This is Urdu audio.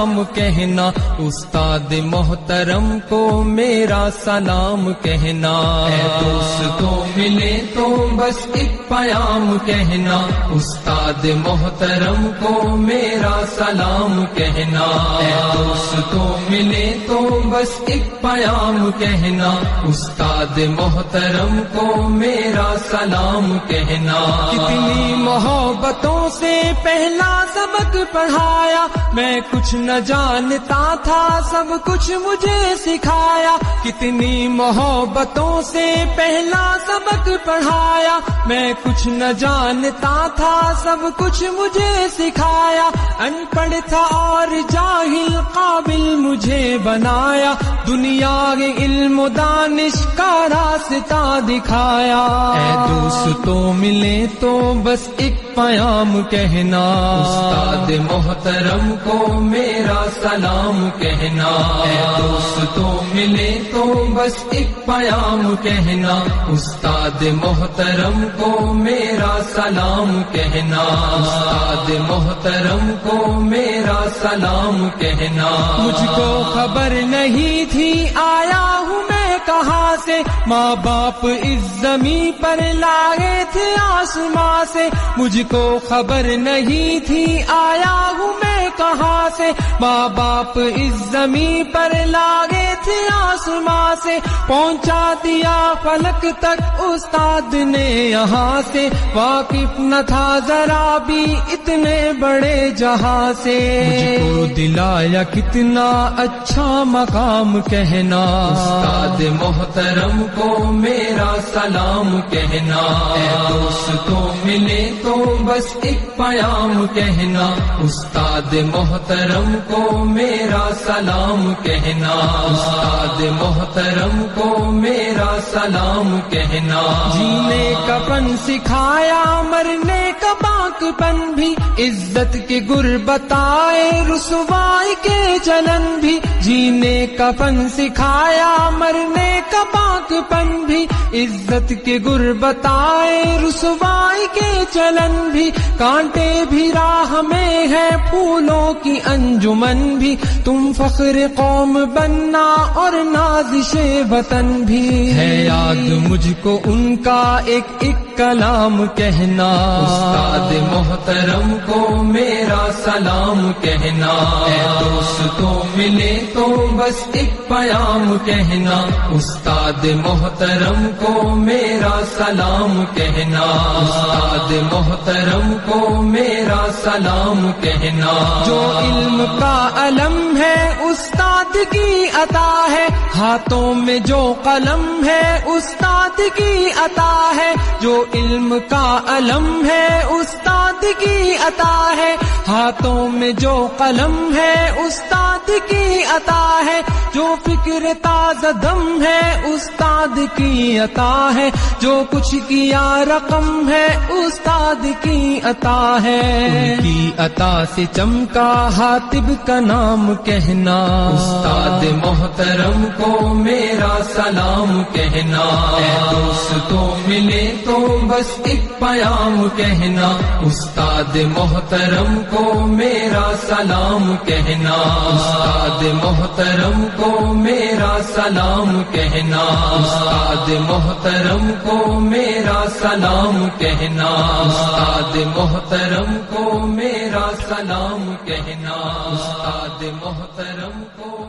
سلام کہنا، استاد محترم کو میرا سلام کہنا، اے دوستوں ملے تو بس ایک پیام کہنا، استاد محترم کو میرا سلام کہنا، اے دوستوں ملے تو بس ایک پیام کہنا، استاد محترم کو میرا سلام کہنا۔ کتنی محبتوں سے پہلا سبق پڑھایا، میں کچھ نہ جانتا تھا سب کچھ مجھے سکھایا، کتنی محبتوں سے پہلا سبق پڑھایا، میں کچھ نہ جانتا تھا سب کچھ مجھے سکھایا، ان پڑھ تھا اور جاہل قابل مجھے بنایا، دنیا کے علم و دانش کا راستہ دکھایا۔ اے دوستوں ملے تو بس ایک پیام کہنا، استاد محترم کو میرا سلام کہنا، اے دوستوں ملے تو بس ایک پیام کہنا، استاد محترم کو میرا سلام کہنا، استاد محترم کو میرا سلام کہنا۔ مجھ کو خبر نہیں تھی آیا ہوں میں کہاں سے، ماں باپ اس زمین پر لائے تھے آسماں سے، مجھ کو خبر نہیں تھی آیا ہوں میں کہاں سے، ماں باپ اس زمین پر لائے تھے آسماں سے، پہنچا دیا فلک تک استاد نے یہاں سے، واقف نہ تھا ذرا بھی اتنے بڑے جہاں سے، مجھ کو دلایا کتنا اچھا مقام کہنا، استاد محترم کو میرا سلام کہنا، اے دوستوں ملے تو بس ایک پیام کہنا، استاد محترم کو میرا سلام کہنا، استاد محترم کو میرا سلام کہنا۔ جینے کا پن سکھایا مرنے کا باقپن بھی، عزت کے گر بتائے رسوائی کے چلن بھی، جینے کا پن سکھایا مرنے کا باقپن بھی، عزت کے گر بتائے رسوائی کے چلن بھی، کانٹے بھی راہ میں ہے پھولوں کی انجمن بھی، تم فخر قوم بننا اور نازش وطن بھی، ہے یاد مجھ کو ان کا ایک ایک کلام کہنا، استاد محترم کو میرا سلام کہنا، اے دوستوں ملے تو بس ایک پیام کہنا، استاد محترم کو میرا سلام کہنا، استاد محترم کو میرا سلام کہنا۔ جو علم کا علم ہے استاد کی عطا ہے، ہاتھوں میں جو قلم ہے استاد کی عطا ہے، جو علم کا علم ہے استاد کی عطا ہے، ہاتھوں میں جو قلم ہے استاد کی عطا ہے، جو فکر تازہ دم ہے استاد کی عطا ہے، جو کچھ کیا رقم ہے استاد کی عطا ہے، ان کی عطا سے چمکا حاتب کا نام کہنا، استاد محترم کو میرا سلام کہنا، اے دوستوں ملے تو بس ایک پیام کہنا، استاد محترم کو میرا سلام کہنا، استاد محترم کو میرا سلام کہنا، استاد محترم کو میرا سلام کہنا، استاد محترم کو میرا سلام کہنا، استاد محترم کو